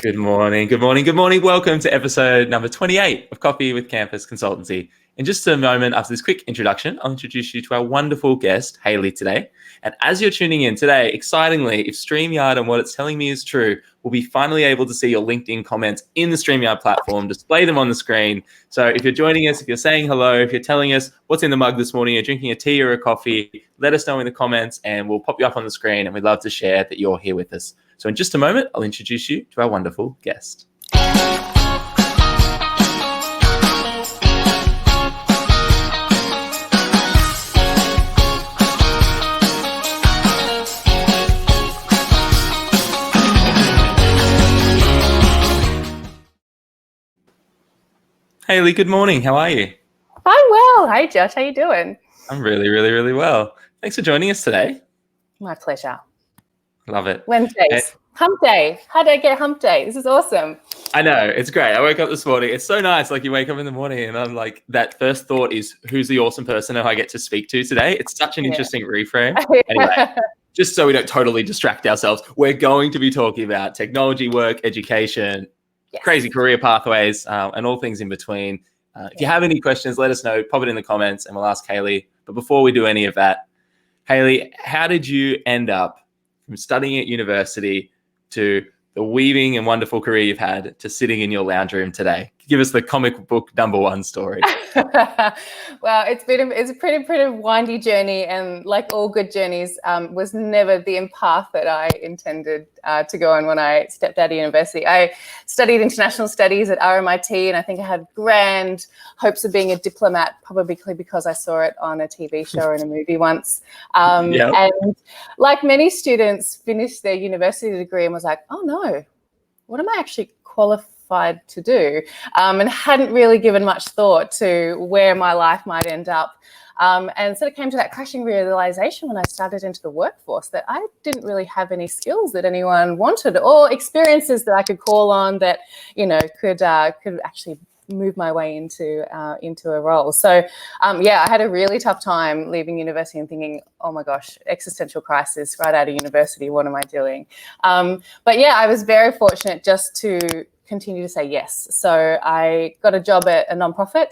Good morning, good morning, good morning. Welcome to episode number 28 of Coffee with Campus Consultancy. In just a moment, after this quick introduction, I'll introduce you to our wonderful guest, Hayley, today. And as you're tuning in today, excitingly, if StreamYard and what it's telling me is true, we'll be finally able to see your LinkedIn comments in the StreamYard platform, display them on the screen. So if you're joining us, if you're saying hello, if you're telling us what's in the mug this morning, you're drinking a tea or a coffee, let us know in the comments and we'll pop you up on the screen, and we'd love to share that you're here with us. So in just a moment, I'll introduce you to our wonderful guest. Hayley, good morning. How are you? I'm well. Hi, Josh. How you doing? I'm really, really, really well. Thanks for joining us today. My pleasure. Love it. Wednesdays. Hump day. How did I get hump day? This is awesome. I know. It's great. I woke up this morning. It's so nice. Like, you wake up in the morning and I'm like, that first thought is, who's the awesome person who I get to speak to today? It's such an interesting reframe. Anyway, just so we don't totally distract ourselves, we're going to be talking about technology, work, education, crazy career pathways, and all things in between. If you have any questions, let us know. Pop it in the comments and we'll ask Hayley. But before we do any of that, Hayley, how did you end up from studying at university to the weaving and wonderful career you've had to sitting in your lounge room today? Give us the comic book number one story. Well, it's a pretty windy journey, and like all good journeys, was never the path that I intended to go on when I stepped out of university. I studied international studies at RMIT, and I think I had grand hopes of being a diplomat, probably because I saw it on a TV show or in a movie once. And like many students, finished their university degree and was like, oh no, what am I actually qualified to do, and hadn't really given much thought to where my life might end up. And sort of came to that crashing realization when I started into the workforce that I didn't really have any skills that anyone wanted or experiences that I could call on that, could actually move my way into a role. So, I had a really tough time leaving university and thinking, oh my gosh, existential crisis right out of university. What am I doing? I was very fortunate just to continue to say yes. So I got a job at a nonprofit,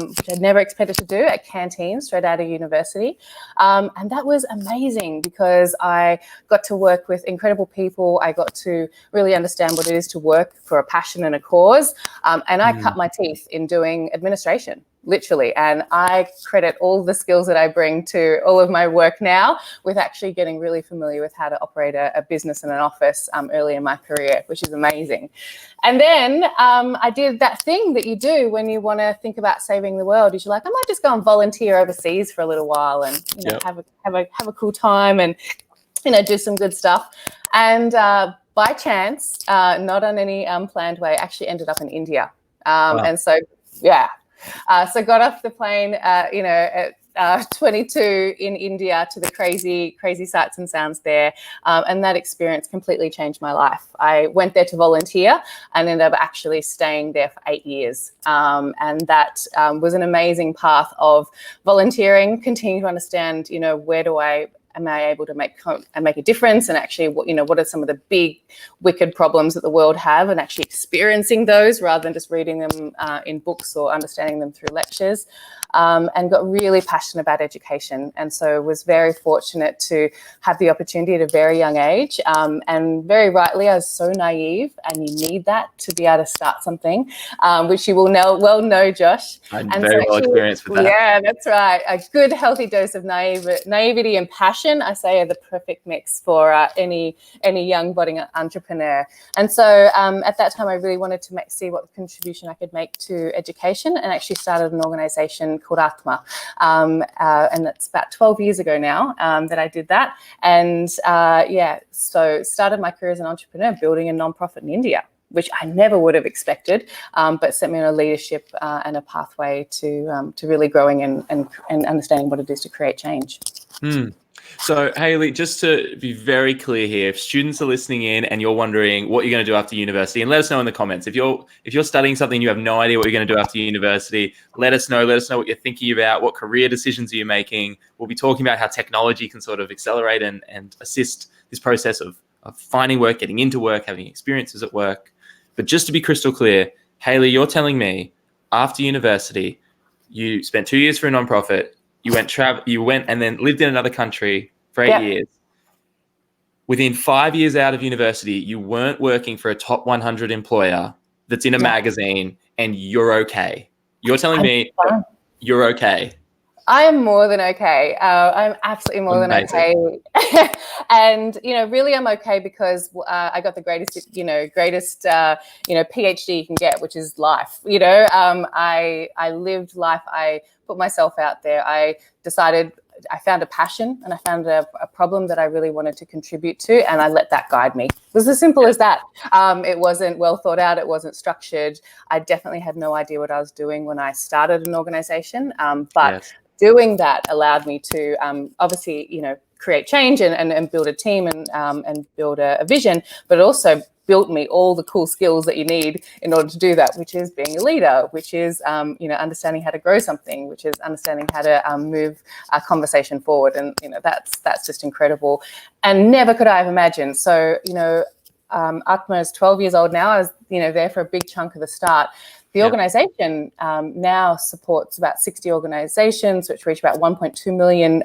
which I'd never expected to do, at Canteen straight out of university. And that was amazing because I got to work with incredible people. I got to really understand what it is to work for a passion and a cause. And I cut my teeth in doing administration, literally. And I credit all the skills that I bring to all of my work now with actually getting really familiar with how to operate a business and an office early in my career, which is amazing. And then I did that thing that you do when you want to think about saving the world. Is you're like, I might just go and volunteer overseas for a little while and have a cool time and do some good stuff. And by chance, not on any planned way, actually ended up in India. And so got off the plane, at 22 in India to the crazy sights and sounds there. And that experience completely changed my life. I went there to volunteer and ended up actually staying there for 8 years. And that was an amazing path of volunteering, continuing to understand, am I able to make a difference, and actually, what are some of the big wicked problems that the world have, and actually experiencing those rather than just reading them in books or understanding them through lectures. And got really passionate about education, and so was very fortunate to have the opportunity at a very young age. And very rightly, I was so naive, and you need that to be able to start something, which you will know, Josh. I'm very well experienced with that. Yeah, that's right. A good, healthy dose of naivety and passion, I say, are the perfect mix for any young budding entrepreneur. And so at that time, I really wanted to see what contribution I could make to education, and actually started an organisation called Atma. And that's about 12 years ago now that I did that. And so started my career as an entrepreneur building a nonprofit in India, which I never would have expected, but set me on a leadership and a pathway to really growing and understanding what it is to create change. So, Hayley, just to be very clear here, if students are listening in and you're wondering what you're going to do after university, and let us know in the comments. If you're studying something, you have no idea what you're going to do after university, let us know. Let us know what you're thinking about, what career decisions are you making. We'll be talking about how technology can sort of accelerate and assist this process of finding work, getting into work, having experiences at work. But just to be crystal clear, Hayley, you're telling me after university, you spent 2 years for a nonprofit, you went and then lived in another country for 8 years. Within 5 years out of university, you weren't working for a top 100 employer that's in a magazine, and you're okay. You're telling me you're okay. I am more than okay. I'm absolutely more than okay. And, really I'm okay because I got the greatest PhD you can get, which is life. I lived life. I put myself out there. I decided I found a passion and I found a problem that I really wanted to contribute to, and I let that guide me. It was as simple as that. It wasn't well thought out. It wasn't structured. I definitely had no idea what I was doing when I started an organization. But doing that allowed me to obviously, create change and build a team and build a vision, but it also built me all the cool skills that you need in order to do that, which is being a leader, which is, understanding how to grow something, which is understanding how to move a conversation forward. And, that's just incredible. And never could I have imagined. So, Atma is 12 years old now. I was, there for a big chunk of the start. The organization now supports about 60 organizations, which reach about 1.2 million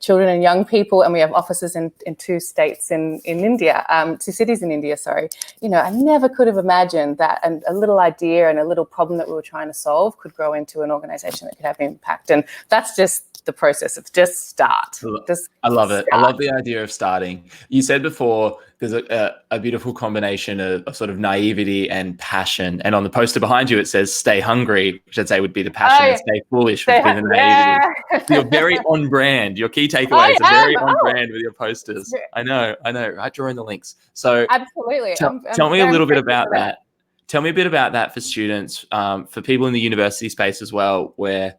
children and young people. And we have offices in 2 states in India, 2 cities in India, sorry. I never could have imagined that a little idea and a little problem that we were trying to solve could grow into an organization that could have impact. And that's just the process. It's just start. I love it. I love the idea of starting. You said before there's a beautiful combination of sort of naivety and passion. And on the poster behind you, it says "Stay hungry," which I'd say would be the passion, and "Stay foolish," which would be the naivety. You're very on brand. Your key takeaways are very on brand with your posters. I know. Right, drawing the links. So absolutely. Tell me a little bit about that. Tell me a bit about that for students, for people in the university space as well, where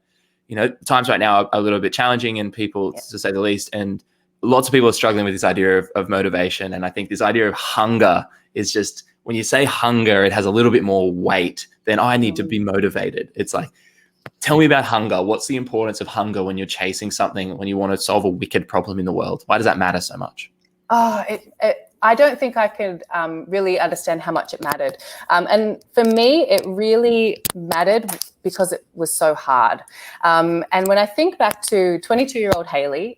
times right now are a little bit challenging and people, to say the least, and lots of people are struggling with this idea of motivation. And I think this idea of hunger is just, when you say hunger, it has a little bit more weight than I need to be motivated. It's like, tell me about hunger. What's the importance of hunger when you're chasing something, when you want to solve a wicked problem in the world? Why does that matter so much? I don't think I could really understand how much it mattered. And for me, it really mattered because it was so hard. And when I think back to 22-year-old Hayley,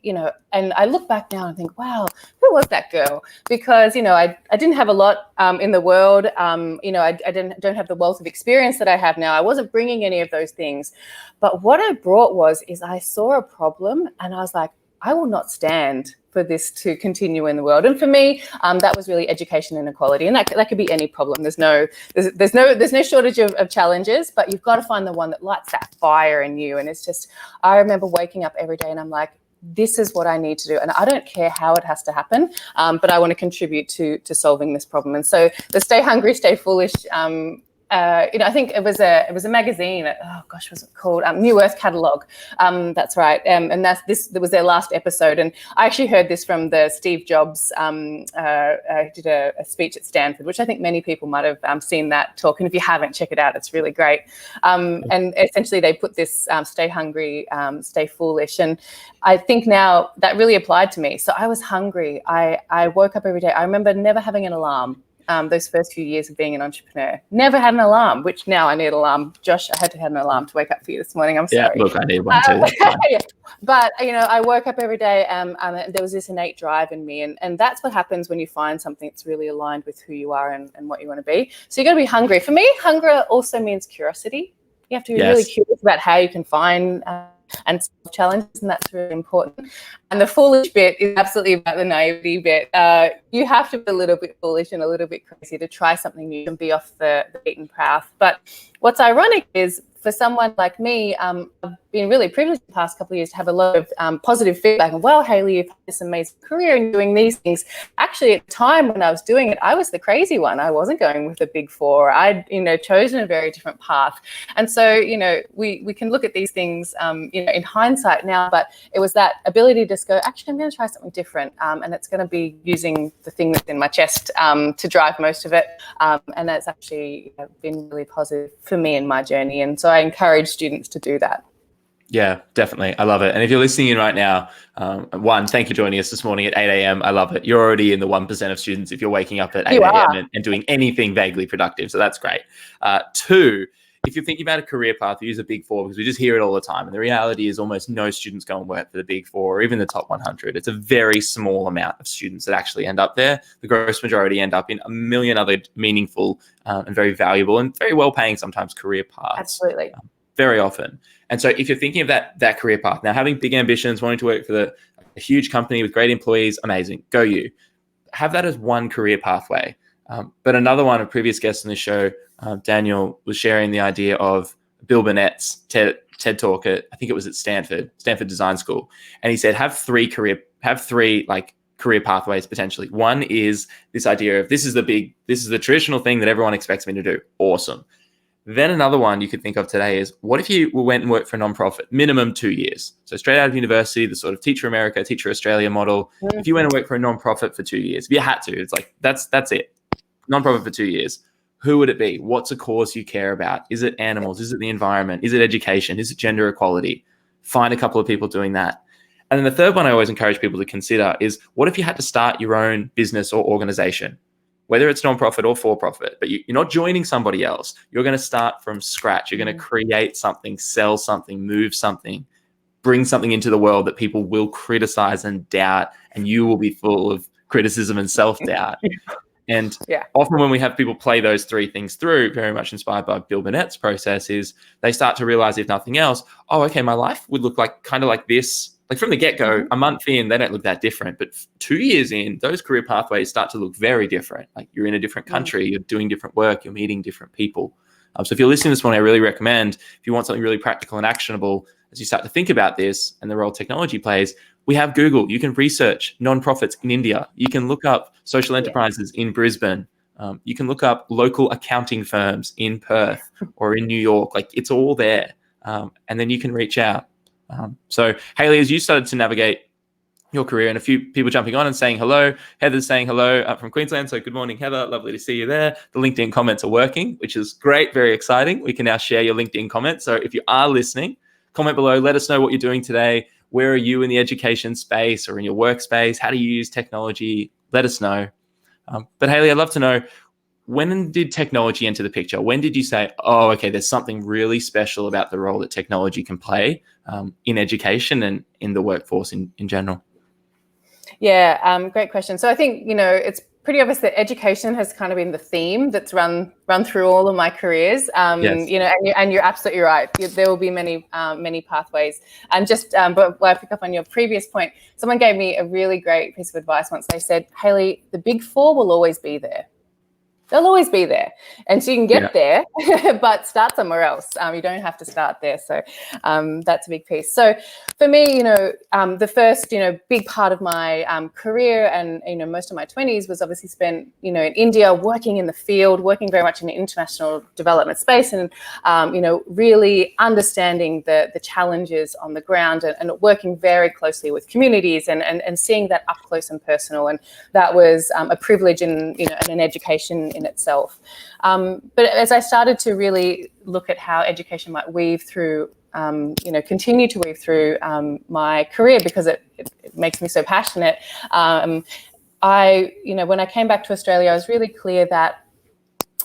and I look back now and think, wow, who was that girl? Because, I didn't have a lot in the world. I don't have the wealth of experience that I have now. I wasn't bringing any of those things. But what I brought is I saw a problem and I was like, I will not stand for this to continue in the world. And for me, that was really education inequality, and that could be any problem. There's no shortage of challenges, but you've got to find the one that lights that fire in you. And it's just, I remember waking up every day and I'm like, this is what I need to do, and I don't care how it has to happen, but I want to contribute to solving this problem. And so the Stay Hungry, Stay Foolish. I think it was a magazine. Oh gosh, what's it called? New Earth Catalog. That's right. And that was their last episode. And I actually heard this from the Steve Jobs. Did a speech at Stanford, which I think many people might have seen that talk. And if you haven't, check it out. It's really great. And essentially, they put this "Stay hungry, stay foolish." And I think now that really applied to me. So I was hungry. I woke up every day. I remember never having an alarm. Those first few years of being an entrepreneur, never had an alarm, which now I need an alarm. Josh, I had to have an alarm to wake up for you this morning. I'm sorry. Yeah, look, I need one too. But, I woke up every day and there was this innate drive in me. And that's what happens when you find something that's really aligned with who you are and what you want to be. So you got to be hungry. For me, hunger also means curiosity. You have to be really curious about how you can find and solve challenges, and that's really important. And the foolish bit is absolutely about the naivety bit. You have to be a little bit foolish and a little bit crazy to try something new and be off the beaten path. But what's ironic is, for someone like me, I've been really privileged the past couple of years to have a lot of positive feedback. And, well, Hayley, you've had this amazing career and doing these things. Actually, at the time when I was doing it, I was the crazy one. I wasn't going with the big four. I'd, chosen a very different path. And so, we can look at these things, in hindsight now, but it was that ability to just go, actually, I'm going to try something different. And it's going to be using the thing that's in my chest to drive most of it. And that's actually been really positive for me in my journey. And so I encourage students to do that. Yeah, definitely. I love it. And if you're listening in right now, one, thank you for joining us this morning at 8 a.m. I love it. You're already in the 1% of students if you're waking up at 8 You a.m. are. And doing anything vaguely productive. So that's great. Two, if you're thinking about a career path, we use a big four because we just hear it all the time. And the reality is almost no students go and work for the big four or even the top 100. It's a very small amount of students that actually end up there. The gross majority end up in a million other meaningful and very valuable and very well paying sometimes career paths. Absolutely. Very often. And so if you're thinking of that career path, now having big ambitions, wanting to work for a huge company with great employees, amazing, go you. Have that as one career pathway. But another one, a previous guest on the show, Daniel, was sharing the idea of Bill Burnett's TED Talk at, I think it was at Stanford Design School. And he said, have three career pathways potentially. One is this idea of this is the traditional thing that everyone expects me to do. Awesome. Then another one you could think of today is, what if you went and worked for a nonprofit, minimum 2 years? So straight out of university, the sort of Teacher America, Teacher Australia model. Mm-hmm. If you went and worked for a nonprofit for 2 years, if you had to, it's like, that's it. Nonprofit for 2 years. Who would it be? What's a cause you care about? Is it animals? Is it the environment? Is it education? Is it gender equality? Find a couple of people doing that. And then the third one I always encourage people to consider is, what if you had to start your own business or organization? Whether it's nonprofit or for-profit, but you're not joining somebody else. You're going to start from scratch. You're going to create something, sell something, move something, bring something into the world that people will criticize and doubt, and you will be full of criticism and self-doubt. And often when we have people play those three things through, very much inspired by Bill Burnett's process, is they start to realize, if nothing else, oh, okay, my life would look like kind of like this. Like from the get-go, a month in, they don't look that different. But 2 years in, those career pathways start to look very different. Like you're in a different country, you're doing different work, you're meeting different people. So if you're listening this morning, I really recommend, if you want something really practical and actionable, as you start to think about this and the role technology plays, we have Google. You can research nonprofits in India. You can look up social enterprises in Brisbane. You can look up local accounting firms in Perth or in New York. Like it's all there. And then you can reach out. So Hayley, as you started to navigate your career, and a few people jumping on and saying hello, Heather's saying hello up from Queensland. So good morning, Heather. Lovely to see you there. The LinkedIn comments are working, which is great. Very exciting. We can now share your LinkedIn comments. So if you are listening, comment below. Let us know what you're doing today. Where are you in the education space or in your workspace? How do you use technology? Let us know. But Hayley, I'd love to know, when did technology enter the picture? When did you say, oh, okay, there's something really special about the role that technology can play in education and in the workforce in general? Yeah, great question. So I think, it's pretty obvious that education has kind of been the theme that's run through all of my careers. Yes. And you're absolutely right. There will be many pathways. And just, but I pick up on your previous point, someone gave me a really great piece of advice once. They said, Hayley, the big four will always be there. They'll always be there. And so you can get there, but start somewhere else. You don't have to start there. So that's a big piece. So for me, the first, big part of my career and, most of my 20s was obviously spent, in India, working in the field, working very much in the international development space and, really understanding the challenges on the ground and working very closely with communities and seeing that up close and personal. And that was a privilege and, an education in itself. But as I started to really look at how education might weave through, continue to weave through my career, because it makes me so passionate. When I came back to Australia, I was really clear that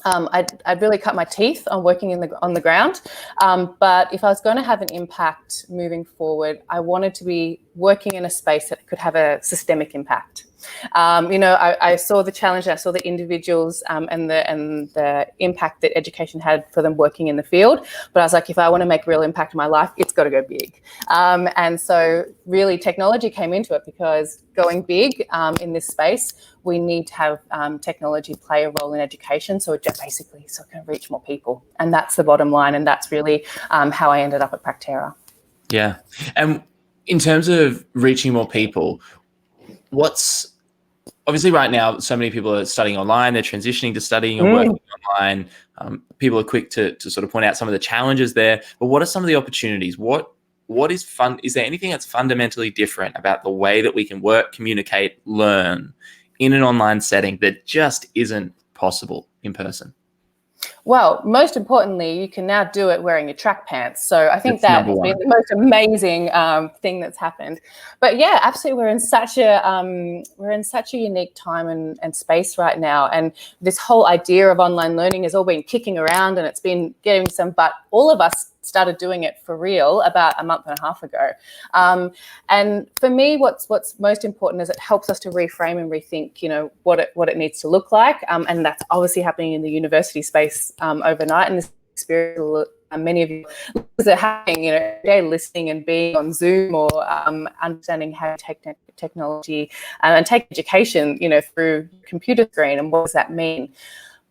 I'd really cut my teeth on working on the ground. But if I was going to have an impact moving forward, I wanted to be working in a space that could have a systemic impact. I saw the challenge, I saw the individuals and the impact that education had for them working in the field. But I was like, if I want to make a real impact in my life, it's got to go big. And so really technology came into it, because going big in this space, we need to have technology play a role in education. So it just basically so it can reach more people. And that's the bottom line. And that's really how I ended up at Practera. Yeah. And in terms of reaching more people, what's obviously right now, so many people are studying online, they're transitioning to studying and working online. People are quick to sort of point out some of the challenges there, but what are some of the opportunities? What is fun? Is there anything that's fundamentally different about the way that we can work, communicate, learn in an online setting that just isn't possible in person? Well, most importantly, you can now do it wearing your track pants. So I think That's that number has been one. the most amazing thing that's happened. But yeah, absolutely, we're in such a unique time and space right now, and this whole idea of online learning has all been kicking around, and it's been getting some. But all of us started doing it for real about a month and a half ago. And for me, what's most important is it helps us to reframe and rethink, what it needs to look like, and that's obviously happening in the university space overnight. And this experience, many of you are having, every day, listening and being on Zoom, or understanding how to take technology and take education, through computer screen, and what does that mean?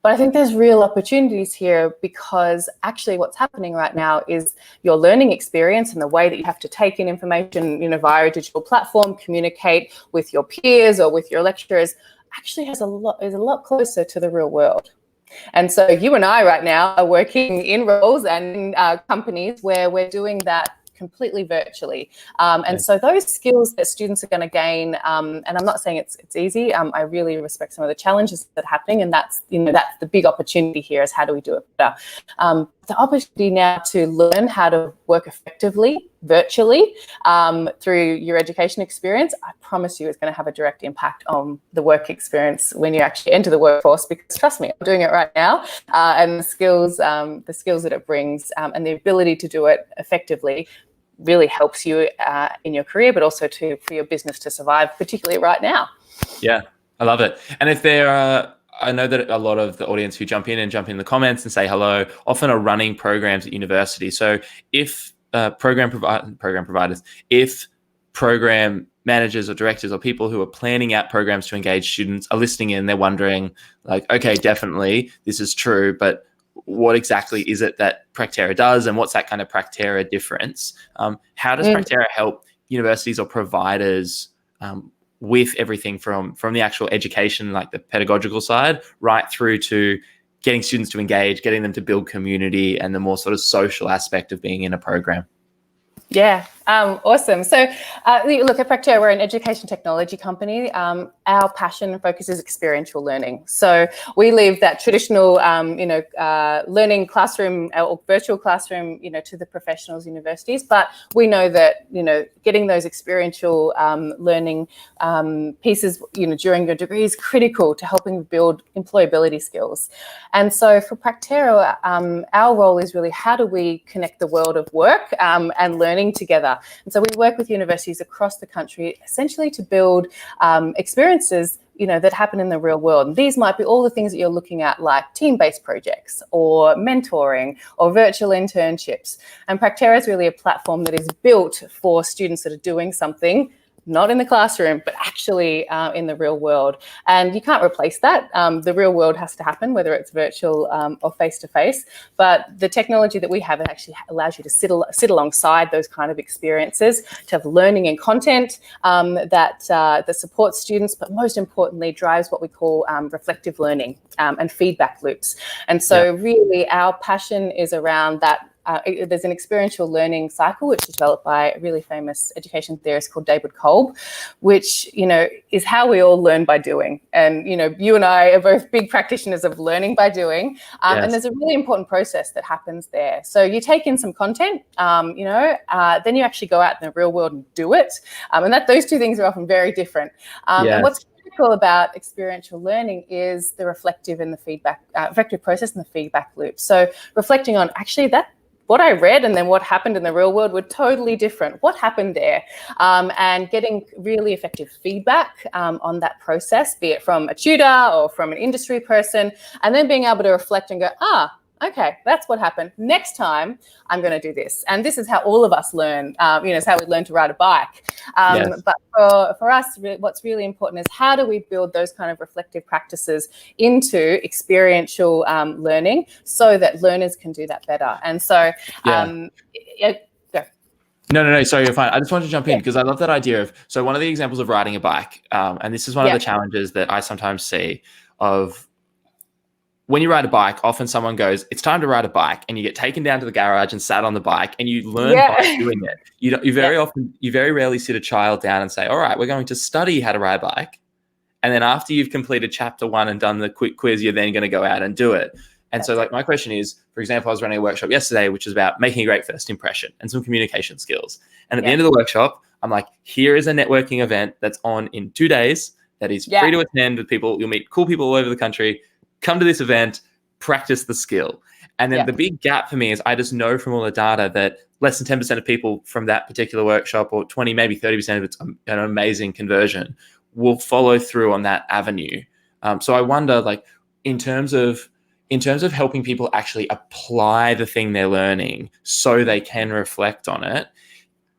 But I think there's real opportunities here, because actually what's happening right now is your learning experience and the way that you have to take in information, via a digital platform, communicate with your peers or with your lecturers, actually is a lot closer to the real world. And so you and I right now are working in roles and in companies where we're doing that completely virtually. And so those skills that students are going to gain, and I'm not saying it's easy. I really respect some of the challenges that are happening, and that's the big opportunity here, is how do we do it better? The opportunity now to learn how to work effectively virtually through your education experience, I promise you, is going to have a direct impact on the work experience when you actually enter the workforce. Because trust me, I'm doing it right now, and the skills that it brings, and the ability to do it effectively really helps you in your career, but also for your business to survive, particularly right now. Yeah, I love it. And if there are, I know that a lot of the audience who jump in the comments and say hello often are running programs at university. So if program providers, if program managers or directors or people who are planning out programs to engage students are listening in, they're wondering, like, okay, definitely this is true, but what exactly is it that Practera does, and what's that kind of Practera difference? How does Practera help universities or providers with everything from the actual education, like the pedagogical side, right through to getting students to engage, getting them to build community, and the more sort of social aspect of being in a program? Yeah, awesome. So look, at Practera, we're an education technology company. Our passion and focus is experiential learning. So we leave that traditional, learning classroom or virtual classroom, to the professionals, universities. But we know that, getting those experiential learning pieces, during your degree is critical to helping build employability skills. And so for Practera, our role is really, how do we connect the world of work and learning together? And so we work with universities across the country, essentially to build experiences that happen in the real world. And these might be all the things that you're looking at, like team-based projects or mentoring or virtual internships. And Practera is really a platform that is built for students that are doing something not in the classroom, but actually in the real world. And you can't replace that. The real world has to happen, whether it's virtual or face-to-face. But the technology that we have, it actually allows you to sit alongside those kind of experiences, to have learning and content that supports students, but most importantly, drives what we call reflective learning and feedback loops. And so really our passion is around that. There's an experiential learning cycle which is developed by a really famous education theorist called David Kolb, which is how we all learn by doing. And you and I are both big practitioners of learning by doing. And there's a really important process that happens there. So you take in some content, then you actually go out in the real world and do it. And those two things are often very different. And what's critical about experiential learning is the reflective and the feedback, reflective process and the feedback loop. So reflecting on actually what I read and then what happened in the real world were totally different. What happened there? And getting really effective feedback on that process, be it from a tutor or from an industry person, and then being able to reflect and go, okay, that's what happened. Next time, I'm going to do this. And this is how all of us learn. It's how we learn to ride a bike. But for us, what's really important is, how do we build those kind of reflective practices into experiential learning so that learners can do that better? And so, go. No, sorry, you're fine. I just wanted to jump in because I love that idea of, so one of the examples of riding a bike, and this is one of the challenges that I sometimes see of, when you ride a bike, often someone goes, it's time to ride a bike, and you get taken down to the garage and sat on the bike, and you learn by doing it. You very rarely sit a child down and say, all right, we're going to study how to ride a bike. And then after you've completed chapter 1 and done the quick quiz, you're then going to go out and do it. And so like my question is, for example, I was running a workshop yesterday, which is about making a great first impression and some communication skills. And at the end of the workshop, I'm like, here is a networking event that's on in 2 days that is free to attend with people. You'll meet cool people all over the country. Come to this event, practice the skill. And then the big gap for me is I just know from all the data that less than 10% of people from that particular workshop, or 20, maybe 30% of it's an amazing conversion, will follow through on that avenue. So I wonder, like, in terms of helping people actually apply the thing they're learning so they can reflect on it,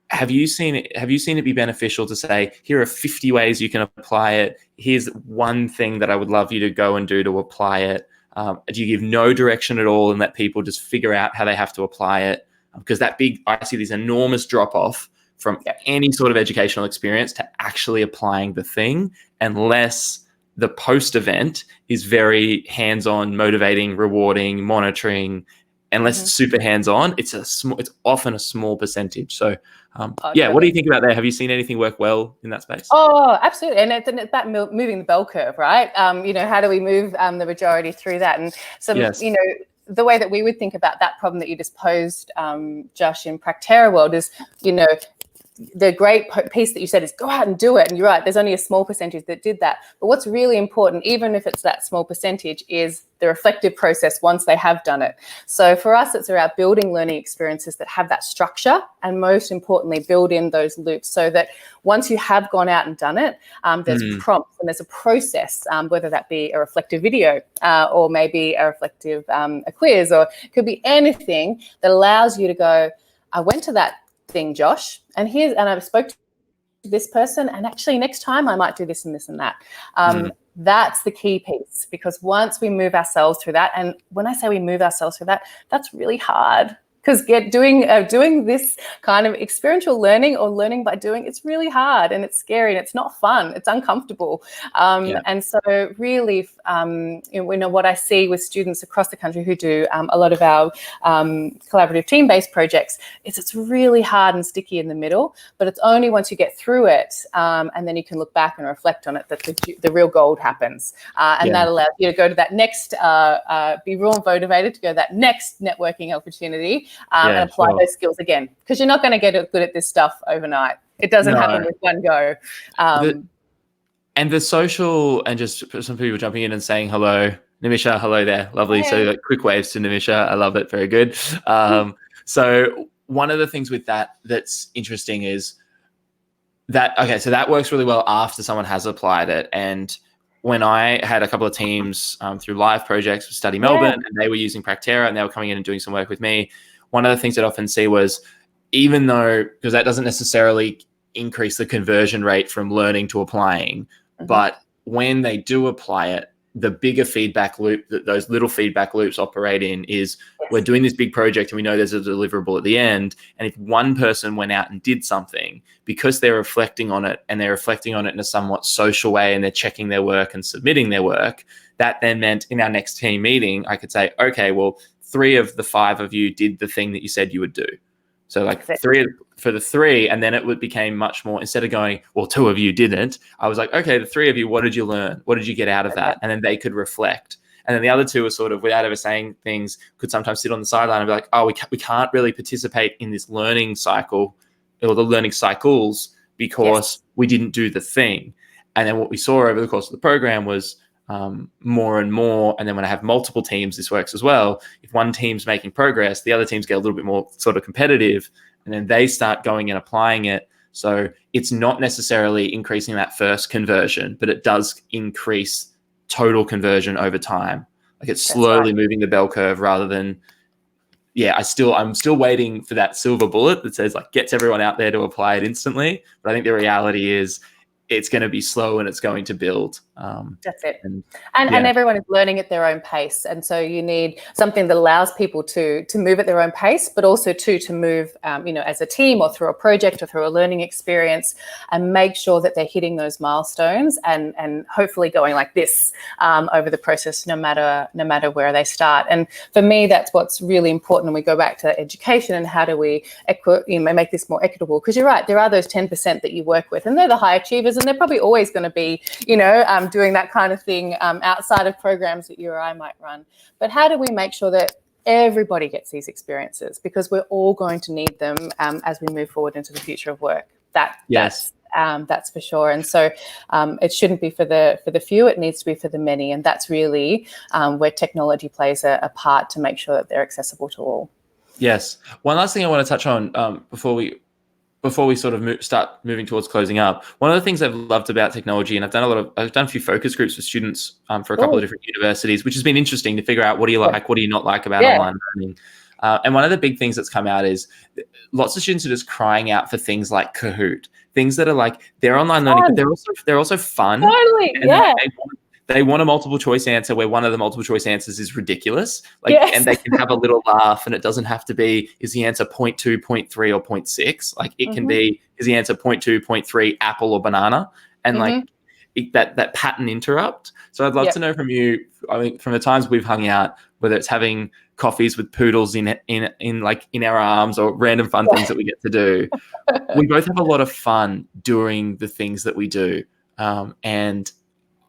have you seen it be beneficial to say, here are 50 ways you can apply it? Here's one thing that I would love you to go and do to apply it. Do you give no direction at all and let people just figure out how they have to apply it? Because I see this enormous drop off from any sort of educational experience to actually applying the thing, unless the post event is very hands-on, motivating, rewarding, monitoring. Unless it's super hands-on, it's often a small percentage. So what do you think about that? Have you seen anything work well in that space? Oh, absolutely. And it's that moving the bell curve, right? How do we move the majority through that? And the way that we would think about that problem that you just posed, Josh, in Practera world is, the great piece that you said is go out and do it. And you're right, there's only a small percentage that did that. But what's really important, even if it's that small percentage, is the reflective process once they have done it. So for us, it's about building learning experiences that have that structure, and most importantly, build in those loops so that once you have gone out and done it, there's prompts and there's a process, whether that be a reflective video or maybe a reflective a quiz, or it could be anything that allows you to go, I went to that thing, Josh, and I spoke to this person, and actually next time I might do this and this and that. That's the key piece, because once we move ourselves through that, and when I say we move ourselves through that, that's really hard, because doing this kind of experiential learning or learning by doing, it's really hard and it's scary and it's not fun. It's uncomfortable. And so really, what I see with students across the country who do a lot of our collaborative team-based projects is it's really hard and sticky in the middle, but it's only once you get through it and then you can look back and reflect on it that the real gold happens. That allows you to go to that next, be real motivated to go to that next networking opportunity. And apply those skills again, because you're not going to get good at this stuff overnight. It doesn't happen with one go. And the social, and just some people jumping in and saying hello. Nimisha, hello there. Lovely. Hey. So like quick waves to Nimisha. I love it. Very good. So one of the things with that's interesting is that, so that works really well after someone has applied it. And when I had a couple of teams through live projects with Study Melbourne, and they were using Practera and they were coming in and doing some work with me, one of the things I'd often see was, even though, because that doesn't necessarily increase the conversion rate from learning to applying, but when they do apply it, the bigger feedback loop that those little feedback loops operate in is we're doing this big project and we know there's a deliverable at the end. And if one person went out and did something, because they're reflecting on it, and they're reflecting on it in a somewhat social way, and they're checking their work and submitting their work, that then meant in our next team meeting, I could say, okay, well, 3 of the 5 of you did the thing that you said you would do. So like 3 for the 3, and then it became much more, instead of going, well, 2 of you didn't, I was like, okay, the 3 of you, what did you learn? What did you get out of that? And then they could reflect. And then the other 2 were sort of, without ever saying things, could sometimes sit on the sideline and be like, oh, we can't really participate in this learning cycle or the learning cycles because we didn't do the thing. And then what we saw over the course of the program was more and more. And then when I have multiple teams, this works as well. If one team's making progress, the other teams get a little bit more sort of competitive, and then they start going and applying it. So it's not necessarily increasing that first conversion, but it does increase total conversion over time. Like it's slowly moving the bell curve rather than, I'm still waiting for that silver bullet that says like gets everyone out there to apply it instantly. But I think the reality is it's going to be slow and it's going to build. That's it. And everyone is learning at their own pace. And so you need something that allows people to move at their own pace, but also to move, as a team or through a project or through a learning experience, and make sure that they're hitting those milestones and hopefully going like this over the process, no matter where they start. And for me, that's what's really important. And we go back to education and how do we make this more equitable? Because you're right, there are those 10% that you work with, and they're the high achievers and they're probably always going to be, doing that kind of thing outside of programs that you or I might run. But how do we make sure that everybody gets these experiences, because we're all going to need them as we move forward into the future of work. That's for sure. And so it shouldn't be for the few, it needs to be for the many. And that's really where technology plays a part to make sure that they're accessible to all. Yes. One last thing I want to touch on before we sort of start moving towards closing up. One of the things I've loved about technology, and I've done a few focus groups with students for a couple of different universities, which has been interesting to figure out what do you like, what do you not like about online learning. And one of the big things that's come out is lots of students are just crying out for things like Kahoot, things that are like they're online learning, but they're also fun. Totally, They want a multiple choice answer where one of the multiple choice answers is ridiculous. And they can have a little laugh, and it doesn't have to be, is the answer 0.2, 0.3, or 0.6? Like it can be, is the answer 0.2, 0.3, apple or banana? And that pattern interrupt. So I'd love to know from you, I mean, from the times we've hung out, whether it's having coffees with poodles in our arms or random fun things that we get to do. We both have a lot of fun doing the things that we do. And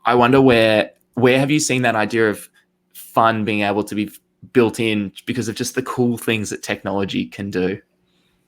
I wonder where have you seen that idea of fun being able to be built in because of just the cool things that technology can do?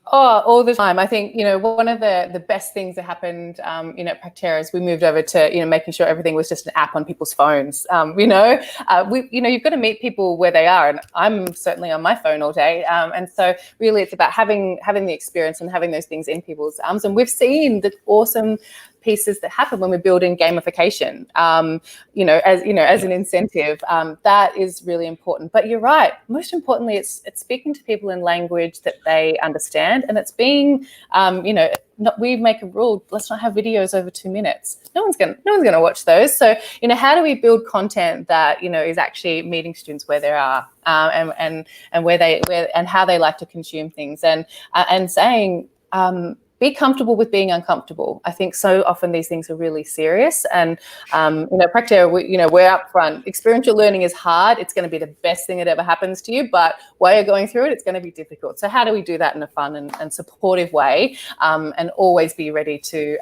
Oh, all the time. I think, one of the best things that happened, at Practera is we moved over to, making sure everything was just an app on people's phones. You've got to meet people where they are, and I'm certainly on my phone all day. And so really it's about having the experience and having those things in people's arms. And we've seen the awesome pieces that happen when we're building gamification, as an incentive. That is really important. But you're right. Most importantly, it's speaking to people in language that they understand, and it's being, we make a rule. Let's not have videos over 2 minutes. No one's gonna watch those. So how do we build content that is actually meeting students where they are, and how they like to consume things, and saying. Be comfortable with being uncomfortable. I think so often these things are really serious, and Practera, we're upfront. Experiential learning is hard. It's going to be the best thing that ever happens to you, but while you're going through it, it's going to be difficult. So how do we do that in a fun and supportive way, and always be ready to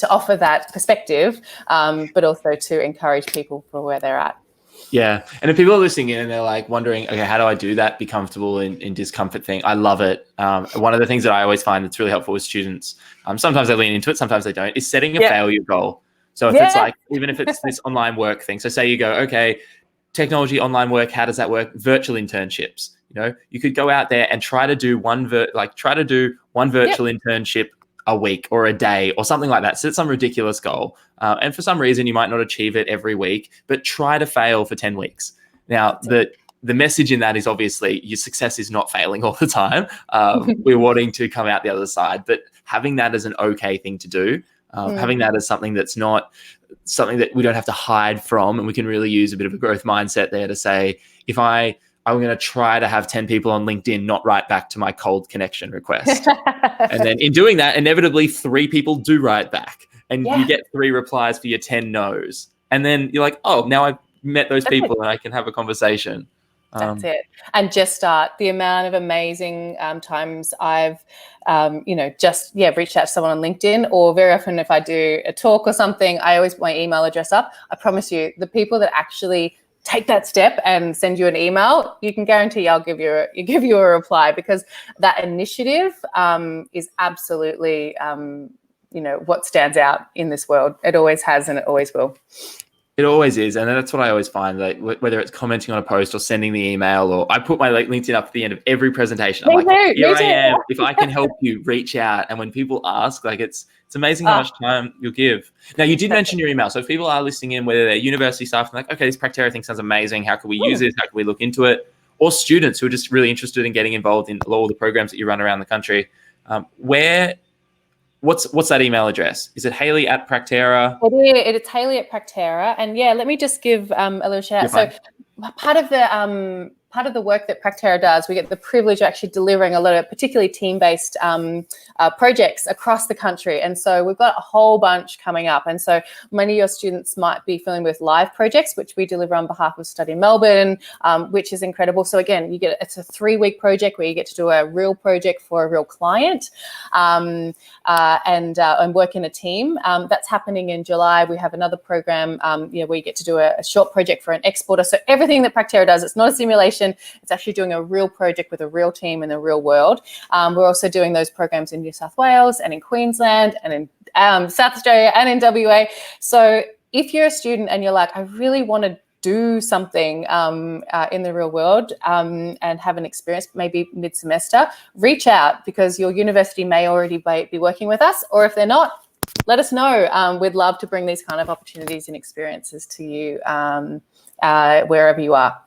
offer that perspective, but also to encourage people for where they're at. Yeah. And if people are listening in and they're like wondering, okay, how do I do that? Be comfortable in discomfort thing. I love it. One of the things that I always find that's really helpful with students, sometimes they lean into it, sometimes they don't, is setting a failure goal. So if it's like, even if it's this online work thing, so say you go, okay, technology, online work, how does that work? Virtual internships. You could go out there and try to do one virtual internship a week or a day or something like that. Set some ridiculous goal. And for some reason, you might not achieve it every week, but try to fail for 10 weeks. Now, the message in that is obviously your success is not failing all the time. We're wanting to come out the other side, but having that as an okay thing to do, having that as something that's not something that we don't have to hide from, and we can really use a bit of a growth mindset there to say, if I'm going to try to have 10 people on LinkedIn not write back to my cold connection request. And then in doing that, inevitably 3 people do write back, and you get 3 replies for your 10 no's. And then you're like, oh, now I've met those people and I can have a conversation. That's it. And just start. The amount of amazing times I've, reached out to someone on LinkedIn, or very often if I do a talk or something, I always put my email address up. I promise you, the people that actually take that step and send you an email, you can guarantee I'll give you a reply, because that initiative is absolutely, what stands out in this world. It always has, and it always will. It always is, and that's what I always find, like whether it's commenting on a post or sending the email, or I put my LinkedIn up at the end of every presentation. I'm like, here I am. If I can help you, reach out. And when people ask, like it's amazing how much time you'll give. Now, you did mention your email, so if people are listening in, whether they're university staff and like, okay, this Practera thing sounds amazing. How can we use this? How can we look into it? Or students who are just really interested in getting involved in all the programs that you run around the country. What's that email address? Is it Hayley@Practera? It's Hayley@Practera. And let me just give a little shout out. So part of the part of the work that Practera does, we get the privilege of actually delivering a lot of particularly team-based projects across the country. And so we've got a whole bunch coming up. And so many of your students might be familiar with live projects, which we deliver on behalf of Study Melbourne, which is incredible. So again, it's a 3-week project where you get to do a real project for a real client and work in a team. That's happening in July. We have another program where you get to do a short project for an exporter. So everything that Practera does, it's not a simulation, it's actually doing a real project with a real team in the real world. We're also doing those programs in New South Wales and in Queensland and in South Australia and in WA. So if you're a student and you're like, I really want to do something in the real world and have an experience, maybe mid-semester, reach out, because your university may already be working with us, or if they're not, let us know. We'd love to bring these kind of opportunities and experiences to you wherever you are.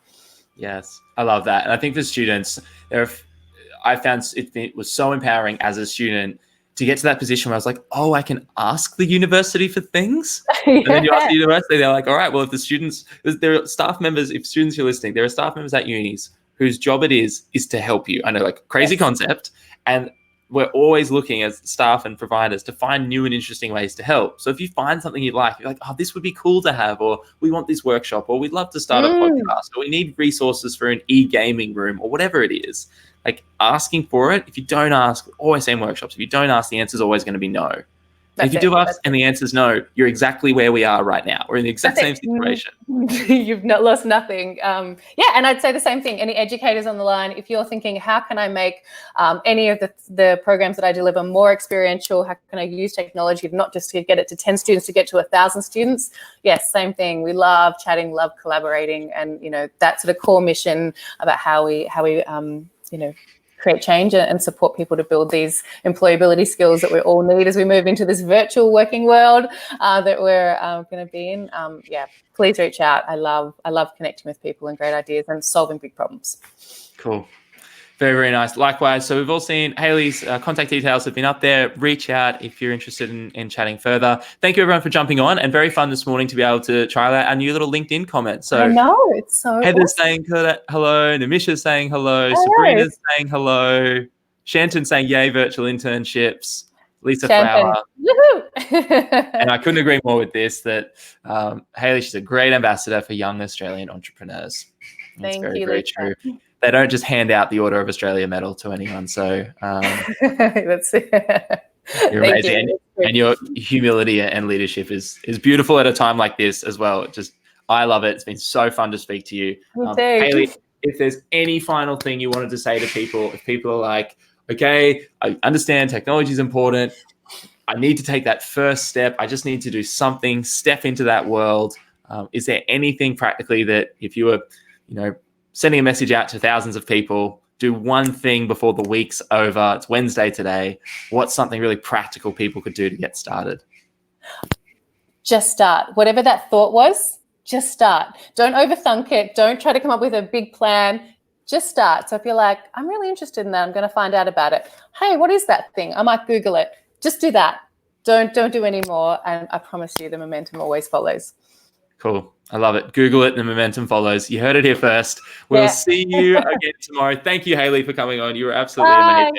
Yes, I love that. And I think for students, I found it was so empowering as a student to get to that position where I was like, oh, I can ask the university for things. Yeah. And then you ask the university, they're like, all right, well, there are staff members, if students are listening, there are staff members at unis whose job it is to help you. I know, like, crazy concept. And we're always looking as staff and providers to find new and interesting ways to help. So if you find something you like, you're like, oh, this would be cool to have, or we want this workshop, or we'd love to start a podcast, or we need resources for an e-gaming room, or whatever it is. Like, asking for it, if you don't ask, always same workshops, if you don't ask, the answer is always going to be no. If you do ask and the answer is no, you're exactly where we are right now. We're in the exact same situation. You've not lost nothing. And I'd say the same thing. Any educators on the line, if you're thinking, how can I make any of the programs that I deliver more experiential? How can I use technology not just to get it to 10 students, to get to 1,000 students? Yes, same thing. We love chatting, love collaborating, and that sort of core mission about how we create change and support people to build these employability skills that we all need as we move into this virtual working world that we're going to be in. Please reach out. I love connecting with people and great ideas and solving big problems. Cool. Very, very nice. Likewise. So we've all seen Hayley's contact details have been up there. Reach out if you're interested in chatting further. Thank you, everyone, for jumping on. And very fun this morning to be able to try out our new little LinkedIn comment. So I know, it's so Heather's awesome. saying hello. Namisha's saying hello. Sabrina's saying hello. Shanton saying yay, virtual internships. Lisa Flower. And I couldn't agree more with this, that Hayley, she's a great ambassador for young Australian entrepreneurs. That's very, very true. They don't just hand out the Order of Australia medal to anyone. So that's you're amazing. And your humility and leadership is beautiful at a time like this as well. I love it. It's been so fun to speak to you. Hayley, if there's any final thing you wanted to say to people, if people are like, okay, I understand technology is important, I need to take that first step, I just need to do something, step into that world. Is there anything practically that if you were, sending a message out to thousands of people, do one thing before the week's over, it's Wednesday today, what's something really practical people could do to get started? Just start. Whatever that thought was, just start. Don't overthink it. Don't try to come up with a big plan. Just start. So if you're like, I'm really interested in that, I'm going to find out about it. Hey, what is that thing? I might Google it. Just do that. Don't do any more. And I promise you the momentum always follows. Cool. I love it. Google it and the momentum follows. You heard it here first. We'll see you again tomorrow. Thank you, Hayley, for coming on. You were absolutely amazing.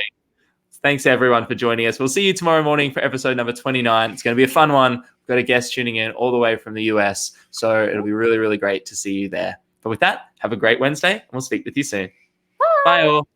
Thanks, everyone, for joining us. We'll see you tomorrow morning for episode number 29. It's going to be a fun one. We've got a guest tuning in all the way from the US. So it'll be really, really great to see you there. But with that, have a great Wednesday, and we'll speak with you soon. Bye all.